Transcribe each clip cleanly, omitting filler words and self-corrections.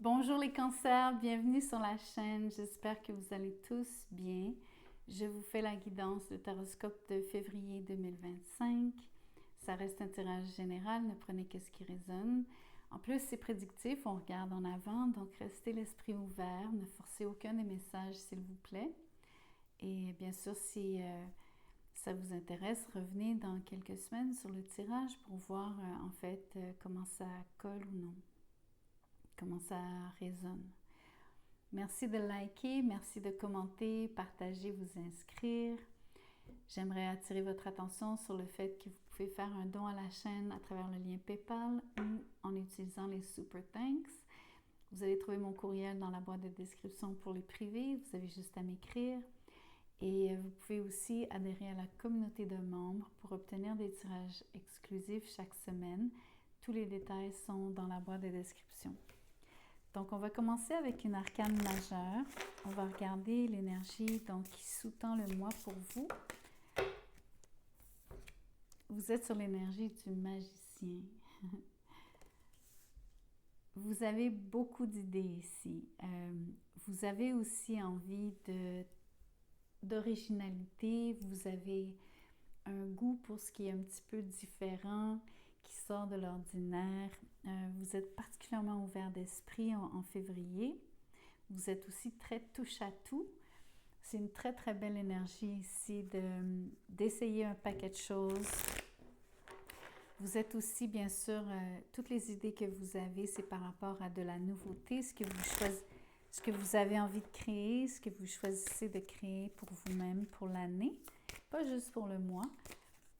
Bonjour les cancers, bienvenue sur la chaîne. J'espère que vous allez tous bien. Je vous fais la guidance de Taroscope de février 2025. Ça reste un tirage général, ne prenez que ce qui résonne. En plus, c'est prédictif, on regarde en avant, donc restez l'esprit ouvert, ne forcez aucun des messages s'il vous plaît. Et bien sûr, si ça vous intéresse, revenez dans quelques semaines sur le tirage pour voir comment ça colle ou non, comment ça résonne. Merci de liker, merci de commenter, partager, vous inscrire. J'aimerais attirer votre attention sur le fait que vous pouvez faire un don à la chaîne à travers le lien PayPal ou en utilisant les Super Thanks. Vous allez trouver mon courriel dans la boîte de description pour les privés. Vous avez juste à m'écrire. Et vous pouvez aussi adhérer à la communauté de membres pour obtenir des tirages exclusifs chaque semaine. Tous les détails sont dans la boîte de description. Donc, on va commencer avec une arcane majeure. On va regarder l'énergie qui sous-tend le mois pour vous. Vous êtes sur l'énergie du magicien. Vous avez beaucoup d'idées ici. Vous avez aussi envie d'originalité. Vous avez un goût pour ce qui est un petit peu différent, qui sort de l'ordinaire. Vous êtes particulièrement ouvert d'esprit en février. Vous êtes aussi très touche à tout. C'est une très très belle énergie ici d'essayer un paquet de choses. Vous êtes aussi, bien sûr, toutes les idées que vous avez, c'est par rapport à de la nouveauté, ce que vous avez envie de créer, ce que vous choisissez de créer pour vous-même pour l'année. Pas juste pour le mois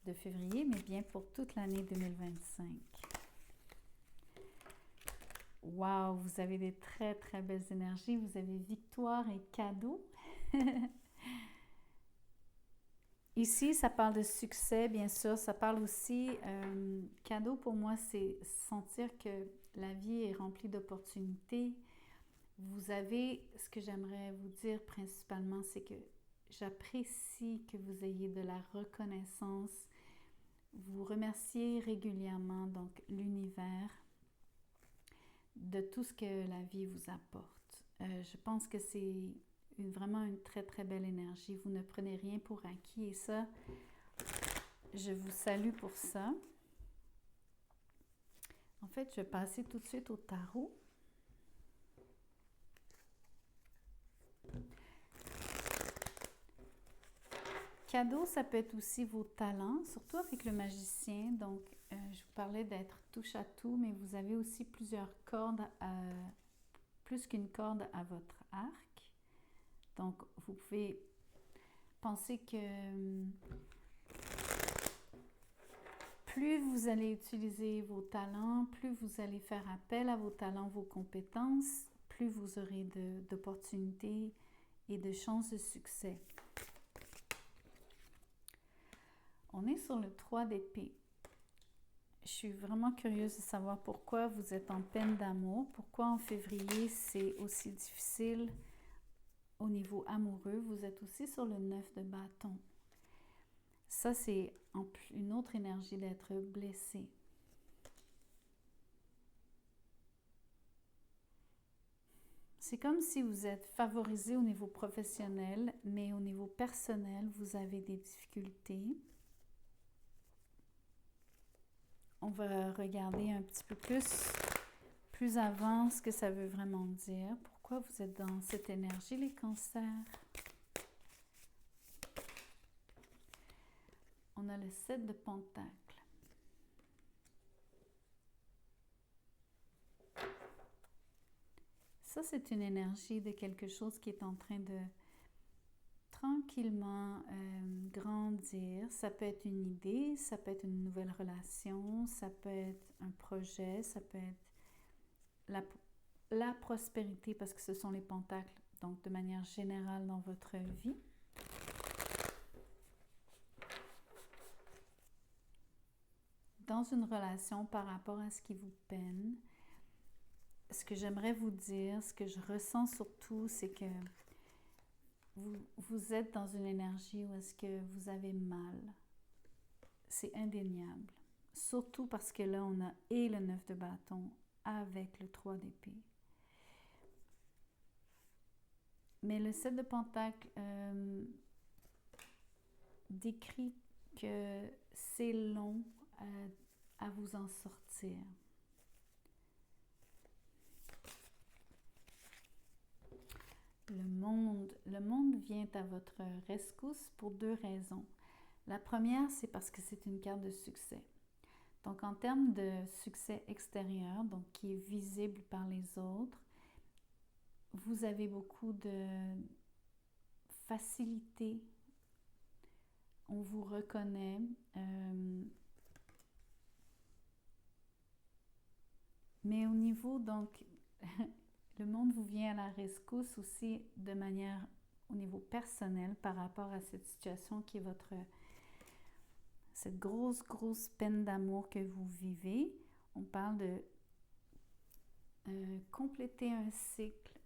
de février, mais bien pour toute l'année 2025. Wow, vous avez des très très belles énergies. Vous avez victoire et cadeau. Ici, ça parle de succès, bien sûr. Ça parle aussi, cadeau pour moi, c'est sentir que la vie est remplie d'opportunités. Vous avez, ce que j'aimerais vous dire principalement, c'est que j'apprécie que vous ayez de la reconnaissance. Vous remerciez régulièrement donc l'univers de tout ce que la vie vous apporte. Je pense que c'est vraiment une très très belle énergie. Vous ne prenez rien pour acquis et ça, je vous salue pour ça. En fait, je vais passer tout de suite au tarot. Cadeau, ça peut être aussi vos talents, surtout avec le magicien. Donc, je vous parlais d'être touche à tout, mais vous avez aussi plusieurs cordes, plus qu'une corde à votre arc. Donc, vous pouvez penser que plus vous allez utiliser vos talents, plus vous allez faire appel à vos talents, vos compétences, plus vous aurez d'opportunités et de chances de succès. On est sur le 3 d'épée. Je suis vraiment curieuse de savoir pourquoi vous êtes en peine d'amour, pourquoi en février c'est aussi difficile au niveau amoureux. Vous êtes aussi sur le 9 de bâton. Ça, c'est une autre énergie d'être blessé. C'est comme si vous êtes favorisé au niveau professionnel, mais au niveau personnel, vous avez des difficultés. On va regarder un petit peu plus avant ce que ça veut vraiment dire. Pourquoi vous êtes dans cette énergie, les cancers? On a le 7 de pentacles. Ça, c'est une énergie de quelque chose qui est en train de tranquillement grandir. Ça peut être une idée, ça peut être une nouvelle relation, ça peut être un projet, ça peut être la prospérité parce que ce sont les pentacles, donc de manière générale dans votre vie. Dans une relation par rapport à ce qui vous peine, ce que j'aimerais vous dire, ce que je ressens surtout, c'est que vous êtes dans une énergie où est-ce que vous avez mal. C'est indéniable. Surtout parce que là, on a et le 9 de bâton avec le 3 d'épée. Mais le 7 de Pentacle décrit que c'est long à vous en sortir. Le monde vient à votre rescousse pour deux raisons. La première, c'est parce que c'est une carte de succès. Donc, en termes de succès extérieur, donc qui est visible par les autres, vous avez beaucoup de facilité. On vous reconnaît. Mais au niveau, donc, le monde vous vient à la rescousse aussi de manière au niveau personnel par rapport à cette situation qui est cette grosse peine d'amour que vous vivez. On parle de compléter un cycle,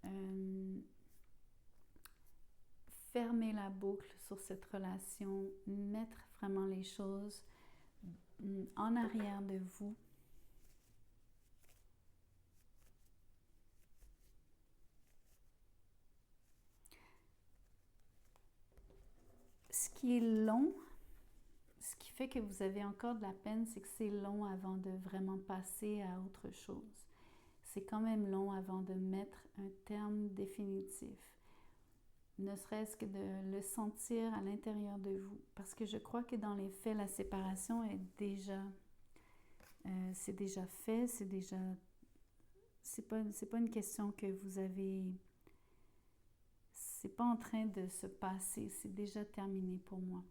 fermer la boucle sur cette relation, mettre vraiment les choses en arrière de vous. Ce qui est long, ce qui fait que vous avez encore de la peine, c'est que c'est long avant de vraiment passer à autre chose. C'est quand même long avant de mettre un terme définitif. Ne serait-ce que de le sentir à l'intérieur de vous. Parce que je crois que dans les faits, la séparation est déjà... c'est déjà fait, c'est déjà... C'est pas une question que vous avez... C'est pas en train de se passer, c'est déjà terminé pour moi.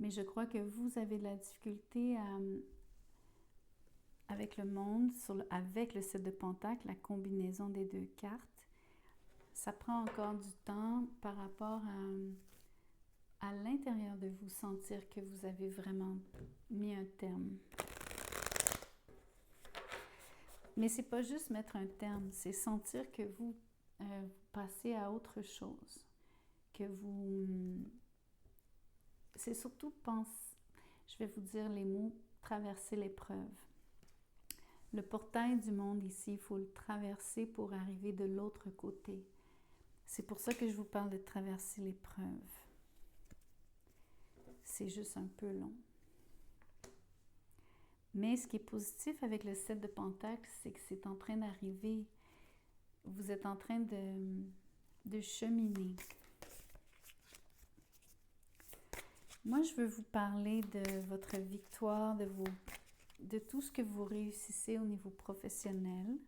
Mais je crois que vous avez de la difficulté avec le monde, avec le 7 de Pentacle, la combinaison des deux cartes. Ça prend encore du temps par rapport à l'intérieur de vous sentir que vous avez vraiment mis un terme. Mais c'est pas juste mettre un terme, c'est sentir que vous passez à autre chose, que vous... C'est surtout je vais vous dire les mots, traverser l'épreuve. Le portail du monde ici, il faut le traverser pour arriver de l'autre côté. C'est pour ça que je vous parle de traverser l'épreuve. C'est juste un peu long. Mais ce qui est positif avec le 7 de Pentacle, c'est que c'est en train d'arriver. Vous êtes en train de cheminer. Moi, je veux vous parler de votre victoire, de tout ce que vous réussissez au niveau professionnel.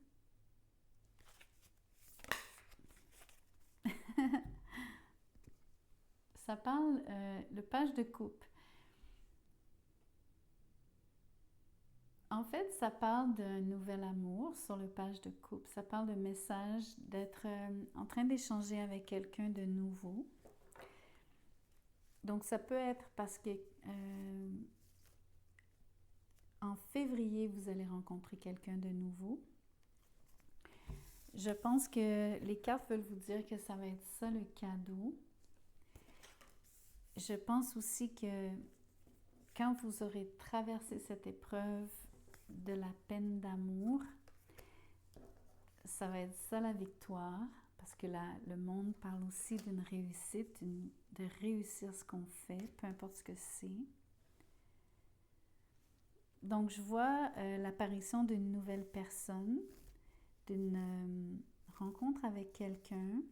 Ça parle, le page de coupe. En fait, ça parle d'un nouvel amour sur le page de coupe. Ça parle de message, d'être en train d'échanger avec quelqu'un de nouveau. Donc, ça peut être parce que en février, vous allez rencontrer quelqu'un de nouveau. Je pense que les cartes veulent vous dire que ça va être ça le cadeau. Je pense aussi que quand vous aurez traversé cette épreuve de la peine d'amour, ça va être ça la victoire, parce que le monde parle aussi d'une réussite, de réussir ce qu'on fait, peu importe ce que c'est. Donc, je vois l'apparition d'une nouvelle personne, d'une rencontre avec quelqu'un.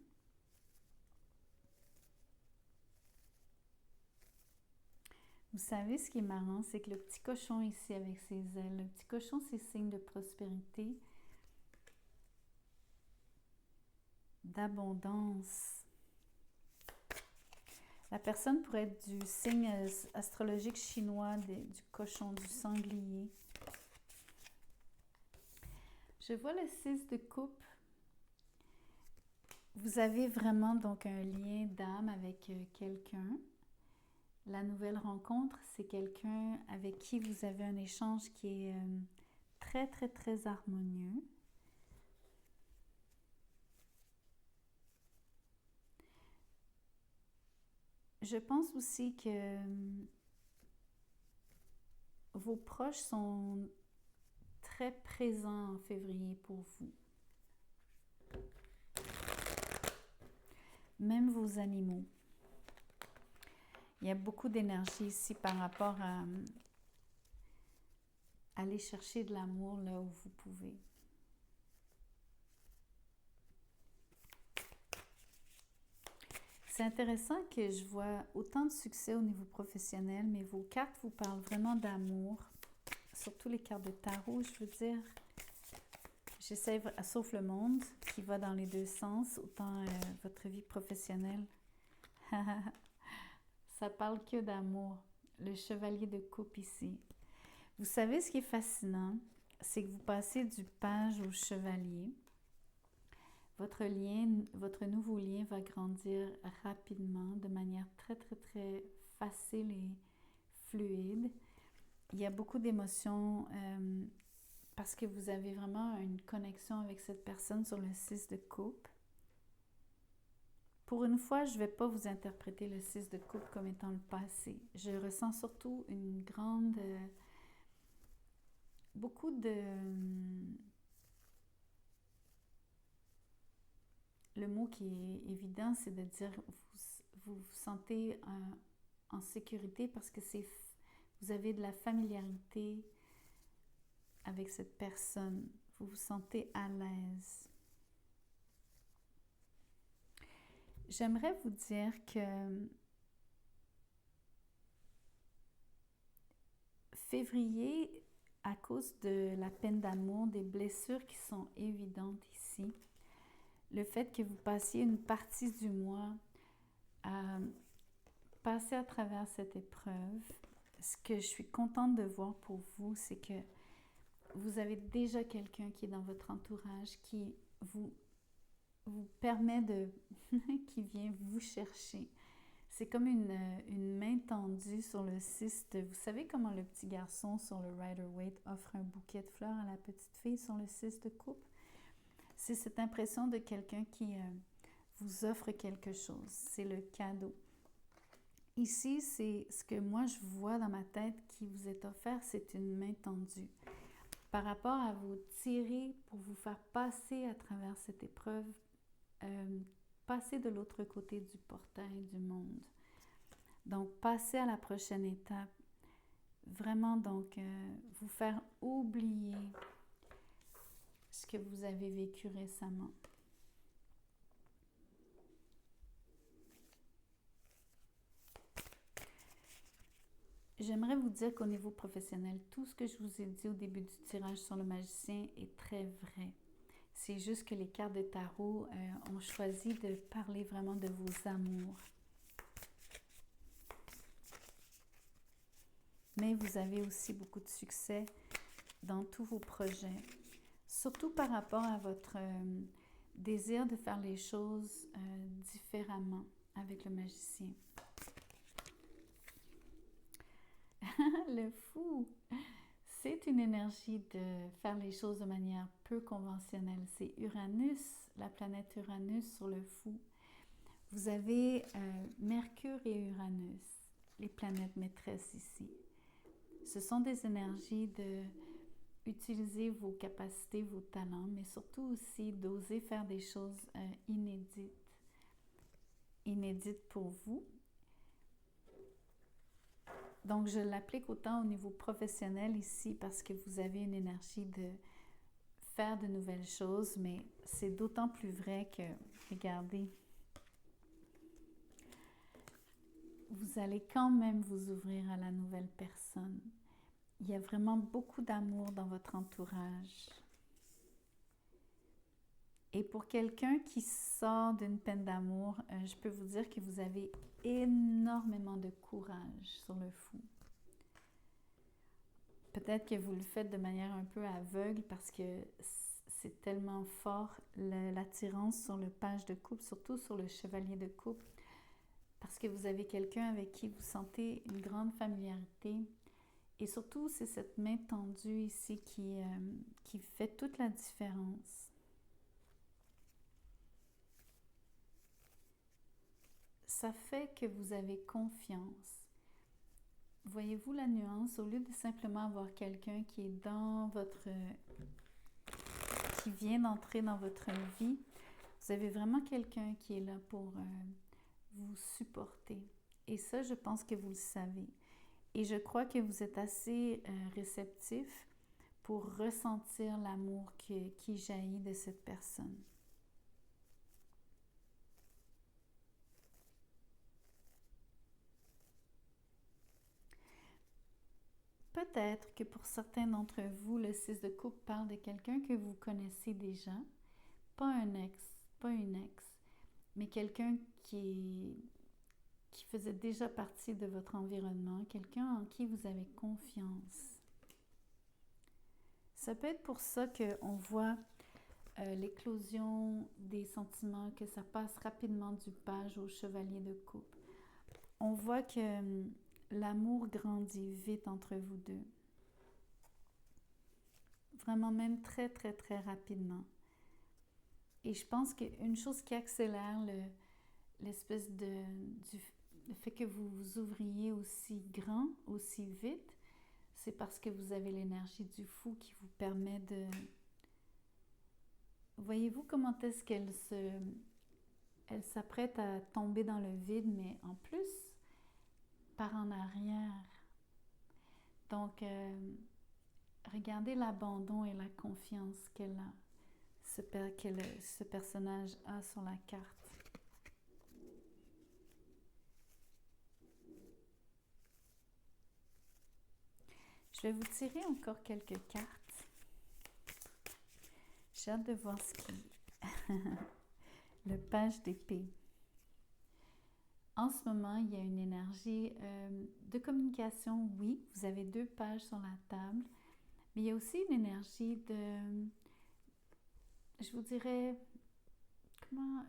Vous savez, ce qui est marrant, c'est que le petit cochon ici avec ses ailes, le petit cochon, c'est signe de prospérité, d'abondance. La personne pourrait être du signe astrologique chinois du cochon, du sanglier. Je vois le 6 de coupe. Vous avez vraiment donc un lien d'âme avec quelqu'un. La nouvelle rencontre, c'est quelqu'un avec qui vous avez un échange qui est très, très, très harmonieux. Je pense aussi que vos proches sont très présents en février pour vous. même vos animaux. Il y a beaucoup d'énergie ici par rapport à aller chercher de l'amour là où vous pouvez. C'est intéressant que je vois autant de succès au niveau professionnel, mais vos cartes vous parlent vraiment d'amour. Surtout les cartes de tarot, je veux dire. J'essaie, sauf le monde, qui va dans les deux sens, autant votre vie professionnelle. Ça parle que d'amour. Le chevalier de coupe ici. Vous savez ce qui est fascinant, c'est que vous passez du page au chevalier. Votre nouveau lien va grandir rapidement, de manière très, très, très facile et fluide. Il y a beaucoup d'émotions parce que vous avez vraiment une connexion avec cette personne sur le 6 de coupe. Pour une fois, je ne vais pas vous interpréter le 6 de coupe comme étant le passé. Je ressens surtout une grande... beaucoup de... Le mot qui est évident, c'est de dire vous vous sentez en sécurité parce que vous avez de la familiarité avec cette personne. Vous vous sentez à l'aise. J'aimerais vous dire que février, à cause de la peine d'amour, des blessures qui sont évidentes ici, le fait que vous passiez une partie du mois à passer à travers cette épreuve, ce que je suis contente de voir pour vous, c'est que vous avez déjà quelqu'un qui est dans votre entourage, qui vous permet qui vient vous chercher. C'est comme une main tendue sur le 6 de... Vous savez comment le petit garçon sur le Rider-Waite offre un bouquet de fleurs à la petite fille sur le 6 de coupe? C'est cette impression de quelqu'un qui vous offre quelque chose. C'est le cadeau. Ici, c'est ce que moi je vois dans ma tête qui vous est offert, c'est une main tendue. Par rapport à vous tirer pour vous faire passer à travers cette épreuve, passer de l'autre côté du portail du monde. Donc, passer à la prochaine étape. Vraiment, donc, vous faire oublier ce que vous avez vécu récemment. J'aimerais vous dire qu'au niveau professionnel, tout ce que je vous ai dit au début du tirage sur le magicien est très vrai. C'est juste que les cartes de tarot ont choisi de parler vraiment de vos amours. Mais vous avez aussi beaucoup de succès dans tous vos projets. Surtout par rapport à votre désir de faire les choses différemment avec le magicien. Le fou, c'est une énergie de faire les choses de manière peu conventionnelle. C'est Uranus, la planète Uranus sur le fou. Vous avez Mercure et Uranus, les planètes maîtresses ici. Ce sont des énergies de utiliser vos capacités, vos talents, mais surtout aussi d'oser faire des choses inédites pour vous. Donc, je l'applique autant au niveau professionnel ici parce que vous avez une énergie de faire de nouvelles choses, mais c'est d'autant plus vrai que, regardez, vous allez quand même vous ouvrir à la nouvelle personne. Il y a vraiment beaucoup d'amour dans votre entourage. Et pour quelqu'un qui sort d'une peine d'amour, je peux vous dire que vous avez énormément de courage sur le fou. Peut-être que vous le faites de manière un peu aveugle parce que c'est tellement fort l'attirance sur le page de coupe, surtout sur le chevalier de coupe, parce que vous avez quelqu'un avec qui vous sentez une grande familiarité. Et surtout, c'est cette main tendue ici qui fait toute la différence. Ça fait que vous avez confiance. Voyez-vous la nuance? Au lieu de simplement avoir quelqu'un qui est qui vient d'entrer dans votre vie, Vous avez vraiment quelqu'un qui est là pour vous supporter. Et ça, je pense que vous le savez. Et je crois que vous êtes assez réceptif pour ressentir l'amour qui jaillit de cette personne. Peut-être que pour certains d'entre vous, le 6 de coupe parle de quelqu'un que vous connaissez déjà, pas un ex, pas une ex, mais quelqu'un qui faisait déjà partie de votre environnement, quelqu'un en qui vous avez confiance. Ça peut être pour ça qu'on voit l'éclosion des sentiments, que ça passe rapidement du page au chevalier de coupe. On voit que l'amour grandit vite entre vous deux. Vraiment même très, très, très rapidement. Et je pense qu'une chose qui accélère l'espèce le fait que vous vous ouvriez aussi grand, aussi vite, c'est parce que vous avez l'énergie du fou qui vous permet de... Voyez-vous comment est-ce elle s'apprête à tomber dans le vide, mais en plus, par en arrière. Donc, regardez l'abandon et la confiance qu'elle a, ce personnage a sur la carte. Je vais vous tirer encore quelques cartes. J'ai hâte de voir ce qui... Le page d'épée. En ce moment, il y a une énergie de communication, oui. Vous avez 2 pages sur la table. Mais il y a aussi une énergie de... Je vous dirais... Comment...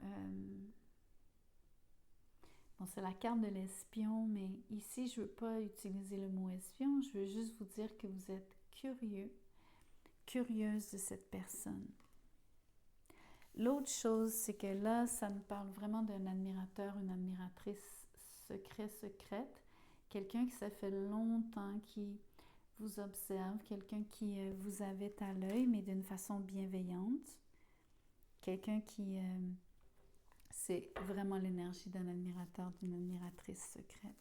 Bon, c'est la carte de l'espion, mais ici, je ne veux pas utiliser le mot espion. Je veux juste vous dire que vous êtes curieux, curieuse de cette personne. L'autre chose, c'est que là, ça me parle vraiment d'un admirateur, une admiratrice secrète. Quelqu'un qui ça fait longtemps qui vous observe, quelqu'un qui vous avait à l'œil, mais d'une façon bienveillante. Quelqu'un qui... c'est vraiment l'énergie d'un admirateur, d'une admiratrice secrète.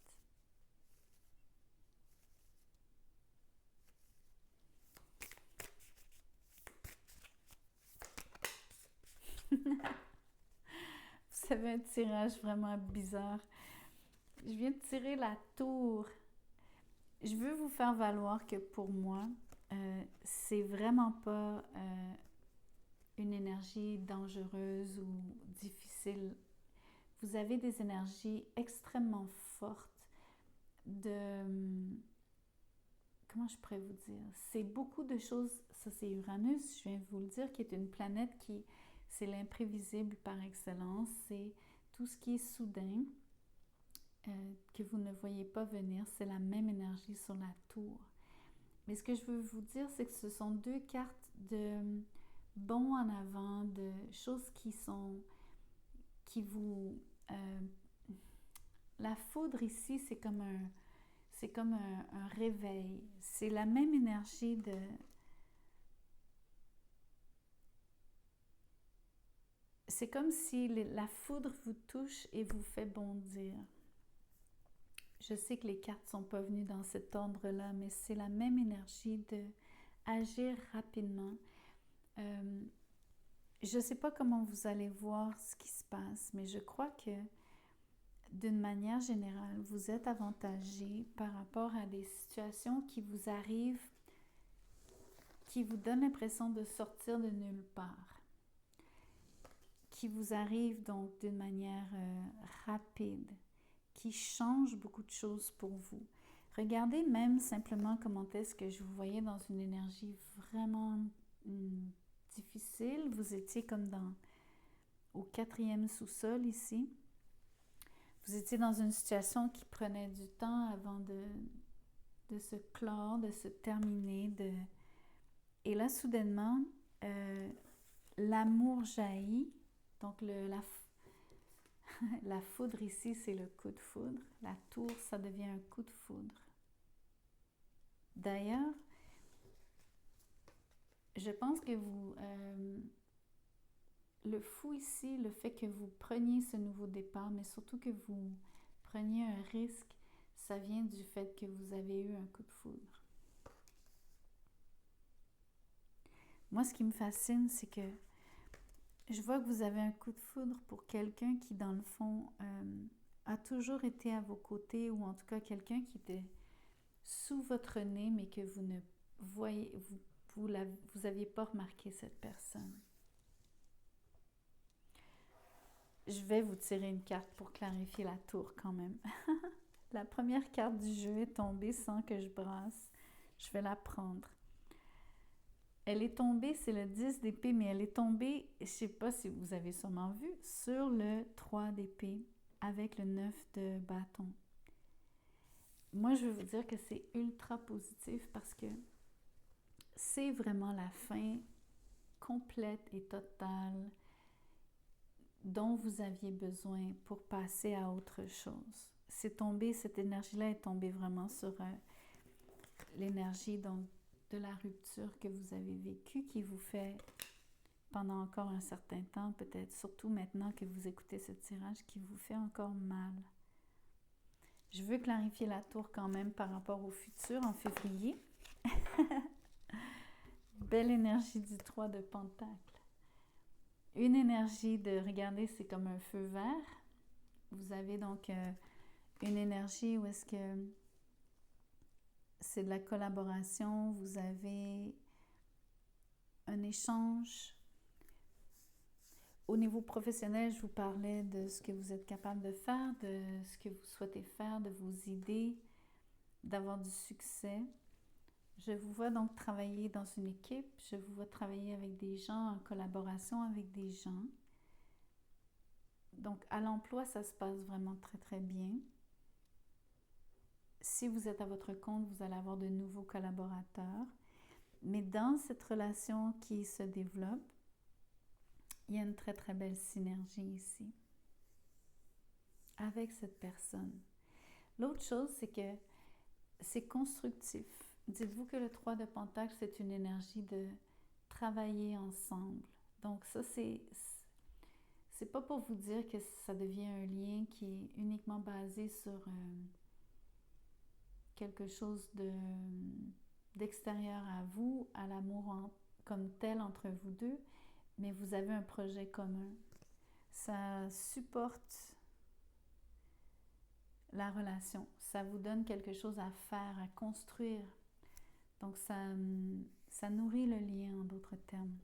Vous avez un tirage vraiment bizarre. Je viens de tirer la tour. Je veux vous faire valoir que pour moi, c'est vraiment pas une énergie dangereuse ou difficile. Vous avez des énergies extrêmement fortes de... Comment je pourrais vous dire? C'est beaucoup de choses, ça c'est Uranus, je viens de vous le dire, qui est une planète qui, c'est l'imprévisible par excellence, c'est tout ce qui est soudain, que vous ne voyez pas venir, c'est la même énergie sur la tour. Mais ce que je veux vous dire, c'est que ce sont 2 cartes de bons en avant, de choses qui vous... la foudre ici, c'est comme un réveil. C'est la même énergie de... C'est comme si la foudre vous touche et vous fait bondir. Je sais que les cartes ne sont pas venues dans cet ordre-là, mais c'est la même énergie de agir rapidement. Je ne sais pas comment vous allez voir ce qui se passe, mais je crois que d'une manière générale, vous êtes avantagé par rapport à des situations qui vous arrivent, qui vous donnent l'impression de sortir de nulle part, qui vous arrivent donc d'une manière rapide, qui changent beaucoup de choses pour vous. Regardez même simplement comment est-ce que je vous voyais dans une énergie vraiment difficile. Vous étiez comme au 4e sous-sol ici. Vous étiez dans une situation qui prenait du temps avant de se clore, de se terminer. Et là, soudainement, l'amour jaillit. Donc, la foudre ici, c'est le coup de foudre. La tour, ça devient un coup de foudre. D'ailleurs, je pense que le fou ici, le fait que vous preniez ce nouveau départ, mais surtout que vous preniez un risque, ça vient du fait que vous avez eu un coup de foudre. Moi, ce qui me fascine, c'est que je vois que vous avez un coup de foudre pour quelqu'un qui, dans le fond, a toujours été à vos côtés, ou en tout cas quelqu'un qui était sous votre nez, mais que vous ne voyez, vous aviez pas remarqué cette personne. Je vais vous tirer une carte pour clarifier la tour quand même. La première carte du jeu est tombée sans que je brasse. Je vais la prendre. Elle est tombée, c'est le 10 d'épée, mais elle est tombée, je ne sais pas si vous avez sûrement vu, sur le 3 d'épée avec le 9 de bâton. Moi, je veux vous dire que c'est ultra positif parce que c'est vraiment la fin complète et totale dont vous aviez besoin pour passer à autre chose. C'est tombé, cette énergie-là est tombée vraiment sur l'énergie de la rupture que vous avez vécue, qui vous fait pendant encore un certain temps, peut-être surtout maintenant que vous écoutez ce tirage, qui vous fait encore mal. Je veux clarifier la tour quand même par rapport au futur en février. Belle énergie du 3 de Pentacle. Une énergie de, regardez, c'est comme un feu vert. Vous avez donc une énergie où est-ce que c'est de la collaboration, vous avez un échange. Au niveau professionnel, je vous parlais de ce que vous êtes capable de faire, de ce que vous souhaitez faire, de vos idées, d'avoir du succès. Je vous vois donc travailler dans une équipe, je vous vois travailler avec des gens, en collaboration avec des gens. Donc, à l'emploi, ça se passe vraiment très, très bien. Si vous êtes à votre compte, vous allez avoir de nouveaux collaborateurs. Mais dans cette relation qui se développe, il y a une très, très belle synergie ici avec cette personne. L'autre chose, c'est que c'est constructif. Dites-vous que le 3 de Pentacle, c'est une énergie de travailler ensemble. Donc ça, c'est pas pour vous dire que ça devient un lien qui est uniquement basé sur quelque chose d'extérieur à vous, à l'amour comme tel entre vous deux, mais vous avez un projet commun. Ça supporte la relation. Ça vous donne quelque chose à faire, à construire. Donc, ça nourrit le lien, en d'autres termes.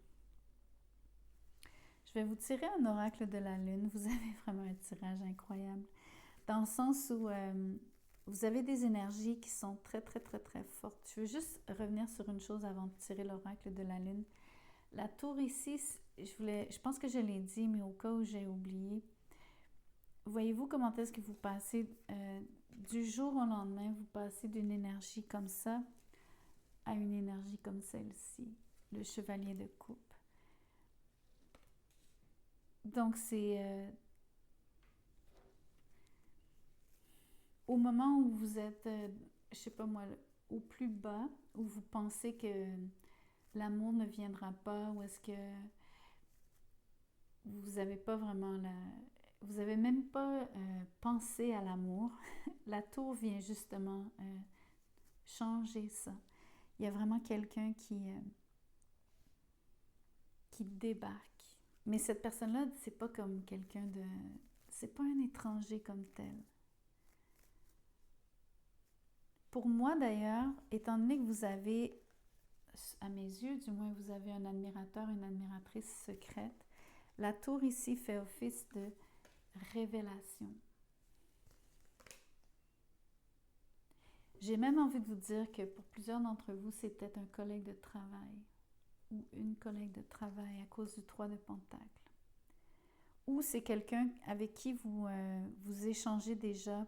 Je vais vous tirer un oracle de la Lune. Vous avez vraiment un tirage incroyable. Dans le sens où vous avez des énergies qui sont très, très, très, très fortes. Je veux juste revenir sur une chose avant de tirer l'oracle de la Lune. La tour ici, je pense que je l'ai dit, mais au cas où j'ai oublié, voyez-vous comment est-ce que vous passez du jour au lendemain, vous passez d'une énergie comme ça à une énergie comme celle-ci, le chevalier de coupe. Donc, c'est au moment où vous êtes, je sais pas moi, au plus bas, où vous pensez que l'amour ne viendra pas, ou est-ce que vous n'avez pas vraiment vous n'avez même pas pensé à l'amour, la tour vient justement changer ça. Il y a vraiment quelqu'un qui débarque. Mais cette personne-là, c'est pas comme quelqu'un de... C'est pas un étranger comme tel. Pour moi d'ailleurs, étant donné que vous avez, à mes yeux du moins, vous avez un admirateur, une admiratrice secrète, la tour ici fait office de révélation. J'ai même envie de vous dire que pour plusieurs d'entre vous, c'était un collègue de travail ou une collègue de travail à cause du 3 de Pentacle. Ou c'est quelqu'un avec qui vous échangez déjà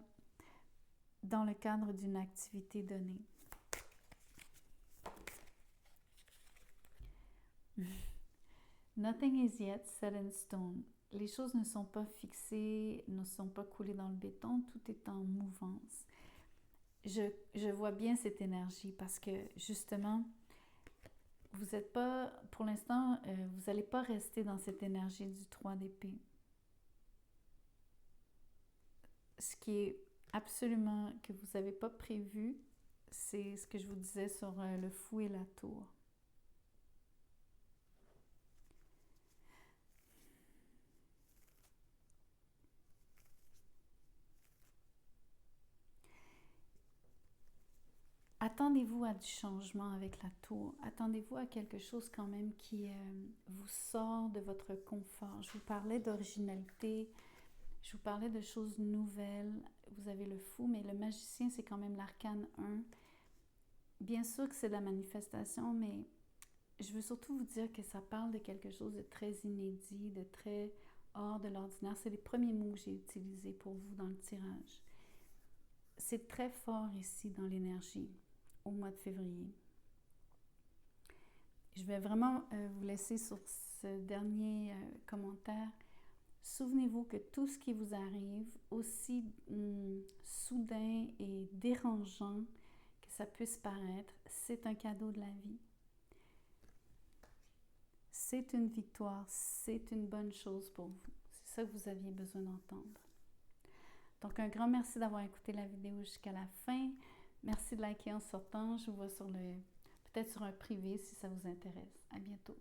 dans le cadre d'une activité donnée. Nothing is yet set in stone. Les choses ne sont pas fixées, ne sont pas coulées dans le béton, tout est en mouvance. Je vois bien cette énergie parce que justement, vous n'êtes pas, pour l'instant, vous n'allez pas rester dans cette énergie du 3 d'épée. Ce qui est absolument que vous n'avez pas prévu, c'est ce que je vous disais sur le fou et la tour. Attendez-vous à du changement avec la tour. Attendez-vous à quelque chose quand même qui vous sort de votre confort. Je vous parlais d'originalité, je vous parlais de choses nouvelles. Vous avez le fou, mais le magicien, c'est quand même l'arcane 1. Bien sûr que c'est de la manifestation, mais je veux surtout vous dire que ça parle de quelque chose de très inédit, de très hors de l'ordinaire. C'est les premiers mots que j'ai utilisés pour vous dans le tirage. C'est très fort ici dans l'énergie au mois de février. Je vais vraiment vous laisser sur ce dernier commentaire. Souvenez-vous que tout ce qui vous arrive, aussi soudain et dérangeant que ça puisse paraître, c'est un cadeau de la vie. C'est une victoire, c'est une bonne chose pour vous. C'est ça que vous aviez besoin d'entendre. Donc, un grand merci d'avoir écouté la vidéo jusqu'à la fin. Merci de liker en sortant. Je vous vois peut-être sur un privé si ça vous intéresse. À bientôt.